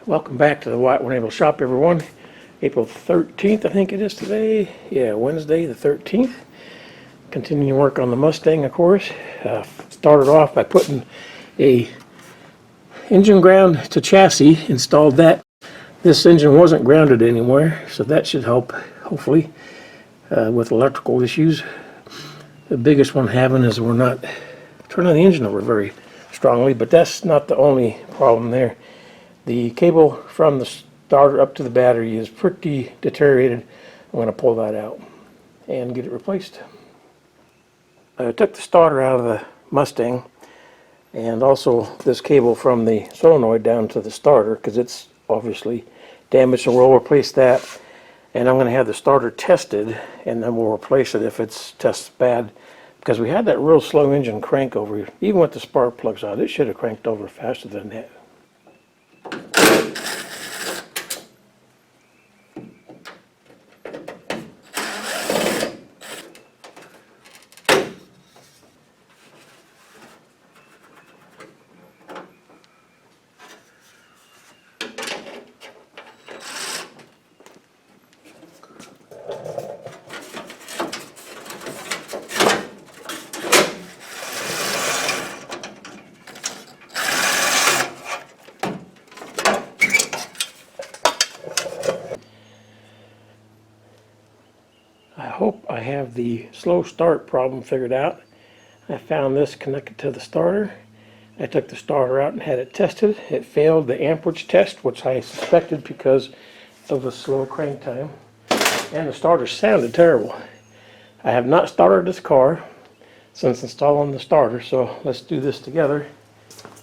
Welcome back to the White Winable Shop, everyone. April 13th, I think it is today. Yeah, Wednesday the 13th. Continuing work on the Mustang, of course. Started off by putting a engine ground to chassis, installed that. This engine wasn't grounded anywhere, so that should help, hopefully, with electrical issues. The biggest one having is we're not turning the engine over very strongly, but that's not the only problem there. The cable from the starter up to the battery is pretty deteriorated. I'm going to pull that out and get it replaced. I took the starter out of the Mustang and also this cable from the solenoid down to the starter because it's obviously damaged, so we'll replace that. And I'm going to have the starter tested and then we'll replace it if it's tests bad, because we had that real slow engine crank over. Even with the spark plugs out, it should have cranked over faster than that. I hope I have the slow start problem figured out. I found this connected to the starter. I took the starter out and had it tested. It failed the amperage test, which I suspected because of the slow crank time. And the starter sounded terrible. I have not started this car since installing the starter, so let's do this together.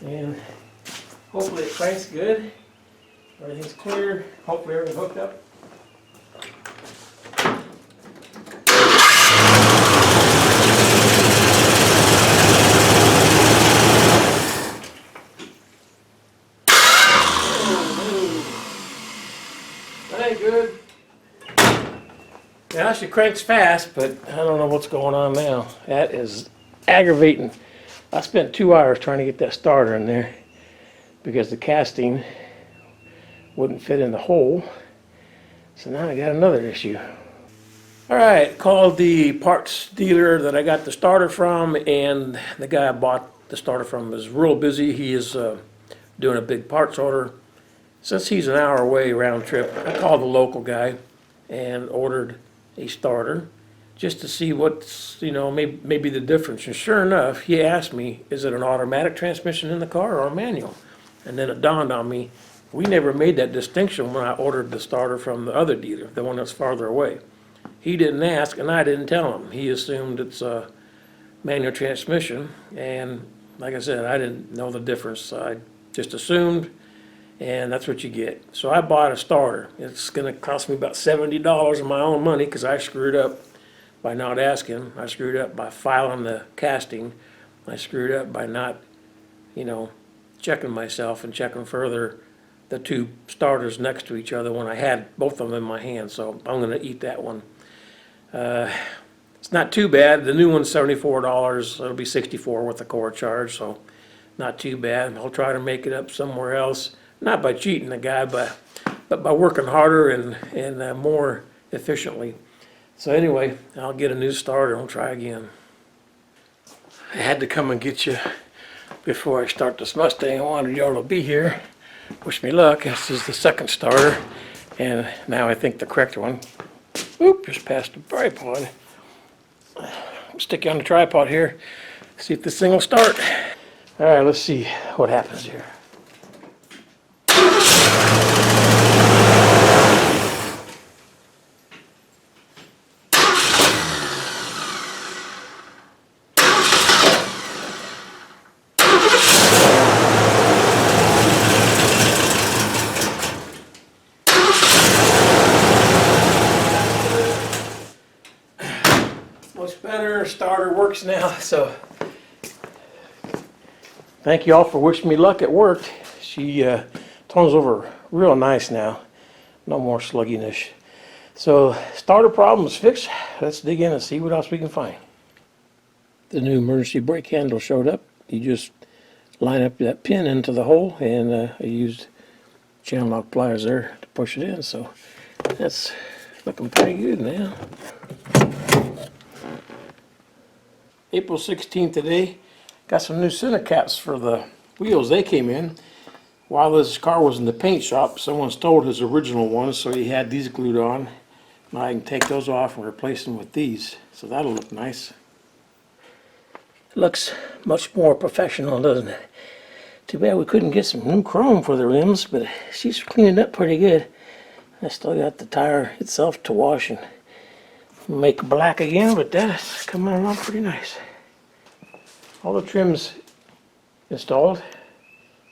And hopefully it cranks good. Everything's clear. Hopefully everything's hooked up. Good. Now she cranks fast, but I don't know what's going on now. That is aggravating. I spent 2 hours trying to get that starter in there because the casting wouldn't fit in the hole. So now I got another issue. Alright, called the parts dealer that I got the starter from, and the guy I bought the starter from is real busy. He is doing a big parts order. Since he's an hour away round trip, I called the local guy and ordered a starter just to see what's, maybe the difference. And sure enough, he asked me, is it an automatic transmission in the car or a manual? And then it dawned on me, we never made that distinction when I ordered the starter from the other dealer, the one that's farther away. He didn't ask and I didn't tell him. He assumed it's a manual transmission, and like I said, I didn't know the difference. I just assumed, and that's what you get. So I bought a starter. It's going to cost me about $70 of my own money because I screwed up by not asking. I screwed up by filing the casting. I screwed up by not, checking myself and checking further the two starters next to each other when I had both of them in my hand. So I'm going to eat that one. It's not too bad. The new one's $74. It'll be $64 with the core charge, so not too bad. I'll try to make it up somewhere else. Not by cheating the guy, but by working harder and more efficiently. So anyway, I'll get a new starter and we'll try again. I had to come and get you before I start this Mustang. I wanted y'all to be here. Wish me luck. This is the second starter, and now I think the correct one. Oop, just passed the tripod. I'll stick you on the tripod here. See if this thing will start. All right, let's see what happens here. Much better. Starter works now, so thank you all for wishing me luck. It worked. She turns over real nice now. No more slugginess. So starter problem is fixed. Let's dig in and see what else we can find. The new emergency brake handle showed up. You just line up that pin into the hole, and I used channel lock pliers there to push it in, so that's looking pretty good now. April 16th today. Got some new center caps for the wheels. They came in while this car was in the paint shop. Someone stole his original ones, so he had these glued on. Now I can take those off and replace them with these, so that'll look nice. It looks much more professional, doesn't it? Too bad we couldn't get some new chrome for the rims, but she's cleaning up pretty good. I still got the tire itself to wash and make black again, but that's coming along pretty nice. All the trims installed.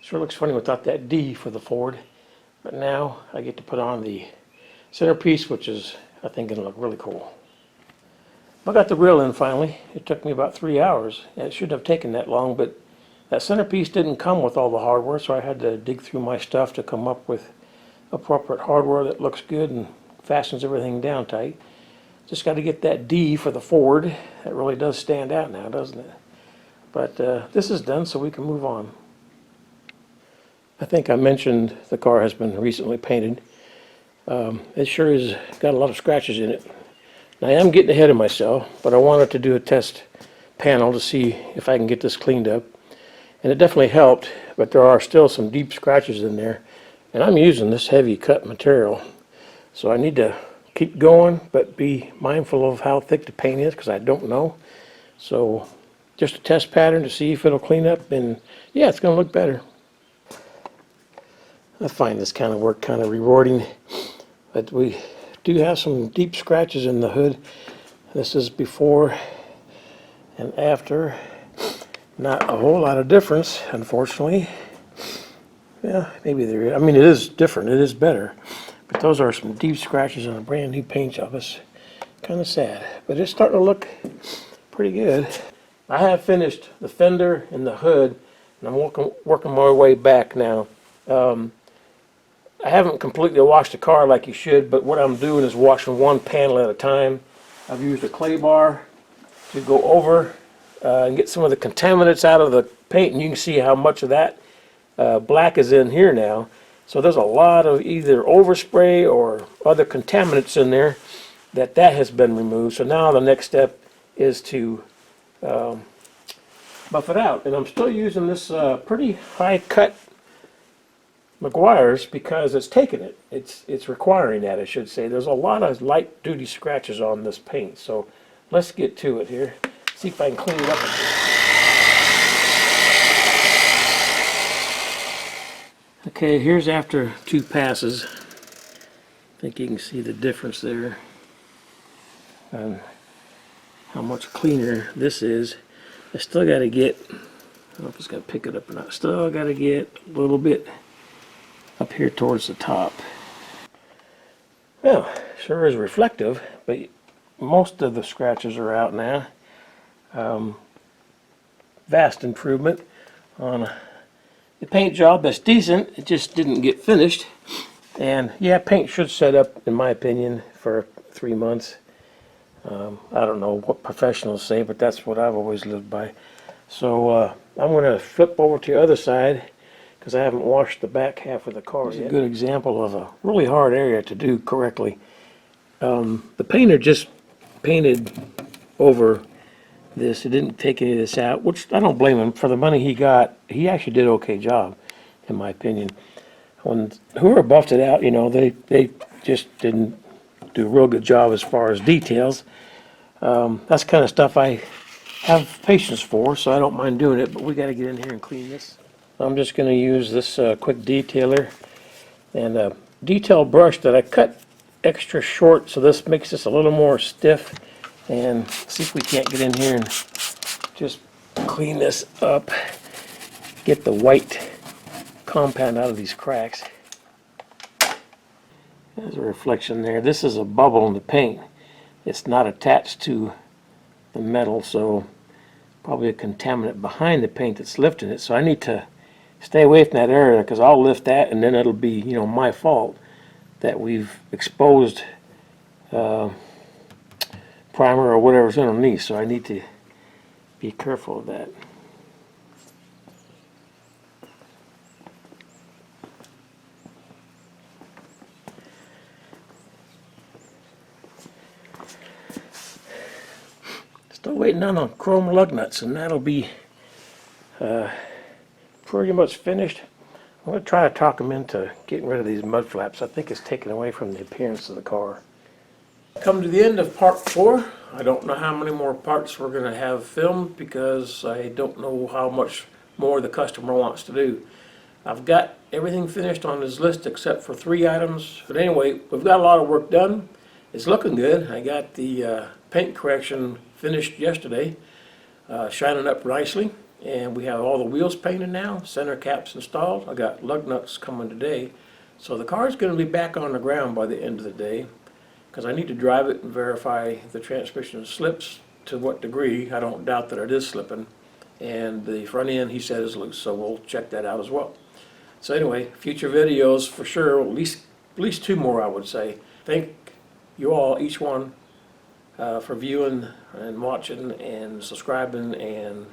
Sure looks funny without that D for the Ford, but now I get to put on the centerpiece, which is, I think, going to look really cool. I got the grill in finally. It took me about 3 hours. It shouldn't have taken that long, but that centerpiece didn't come with all the hardware, so I had to dig through my stuff to come up with appropriate hardware that looks good and fastens everything down tight. Just got to get that D for the Ford. That really does stand out now, doesn't it? But this is done, so we can move on. I think I mentioned the car has been recently painted. It sure has got a lot of scratches in it. Now, I am getting ahead of myself, but I wanted to do a test panel to see if I can get this cleaned up. And it definitely helped, but there are still some deep scratches in there. And I'm using this heavy cut material. So I need to keep going, but be mindful of how thick the paint is, because I don't know. So just a test pattern to see if it'll clean up, and yeah, it's going to look better. I find this kind of work kind of rewarding, but we do have some deep scratches in the hood. This is before and after. Not a whole lot of difference, unfortunately. Yeah, maybe there is. I mean, it is different. It is better. But those are some deep scratches on a brand new paint job. It's kind of sad, but it's starting to look pretty good. I have finished the fender and the hood, and I'm working my way back now. I haven't completely washed the car like you should, but what I'm doing is washing one panel at a time. I've used a clay bar to go over and get some of the contaminants out of the paint, and you can see how much of that black is in here now. So there's a lot of either overspray or other contaminants in there that has been removed. So now the next step is to buff it out, and I'm still using this pretty high cut McGuire's because it's taking it. It's requiring that, I should say. There's a lot of light duty scratches on this paint, so let's get to it here. See if I can clean it up a bit. Okay, here's after 2 passes. I think you can see the difference there and how much cleaner this is. I still got to get, I don't know if it's got to pick it up or not, still got to get a little bit up here towards the top. Well, sure is reflective, but most of the scratches are out now. Vast improvement on the paint job. That's decent. It just didn't get finished. And yeah, paint should set up, in my opinion, for 3 months. I don't know what professionals say, but that's what I've always lived by. So I'm going to flip over to the other side because I haven't washed the back half of the car yet. A good example of a really hard area to do correctly. The painter just painted over this. It didn't take any of this out, which I don't blame him. For the money he got, he actually did an okay job, in my opinion. When whoever buffed it out, you know, they just didn't do a real good job as far as details. That's the kind of stuff I have patience for, so I don't mind doing it, but we got to get in here and clean this. I'm just going to use this quick detailer and a detail brush that I cut extra short, so this makes this a little more stiff. And see if we can't get in here and just clean this up, get the white compound out of these cracks. There's a reflection there. This is a bubble in the paint. It's not attached to the metal, so probably a contaminant behind the paint that's lifting it. So I need to stay away from that area because I'll lift that, and then it'll be, you know, my fault that we've exposed primer or whatever's underneath. So I need to be careful of that. Still waiting on the chrome lug nuts, and that'll be pretty much finished. I'm going to try to talk them into getting rid of these mud flaps. I think it's taken away from the appearance of the car. Come to the end of part 4. I don't know how many more parts we're going to have filmed because I don't know how much more the customer wants to do. I've got everything finished on his list except for 3 items. But anyway, we've got a lot of work done. It's looking good. I got the paint correction finished yesterday, shining up nicely. And we have all the wheels painted now, center caps installed. I got lug nuts coming today. So the car's going to be back on the ground by the end of the day, because I need to drive it and verify the transmission slips to what degree. I don't doubt that it is slipping. And the front end, he said, is loose, so we'll check that out as well. So anyway, future videos for sure, at least 2 more, I would say. Thank you all, each one, for viewing and watching and subscribing and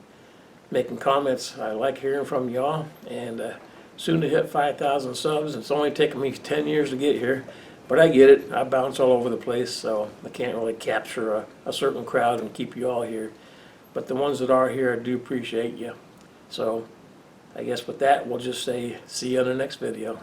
making comments. I like hearing from y'all, and soon to hit 5,000 subs. It's only taken me 10 years to get here, but I get it. I bounce all over the place, so I can't really capture a certain crowd and keep you all here. But the ones that are here, I do appreciate you. So I guess with that, we'll just say see you in the next video.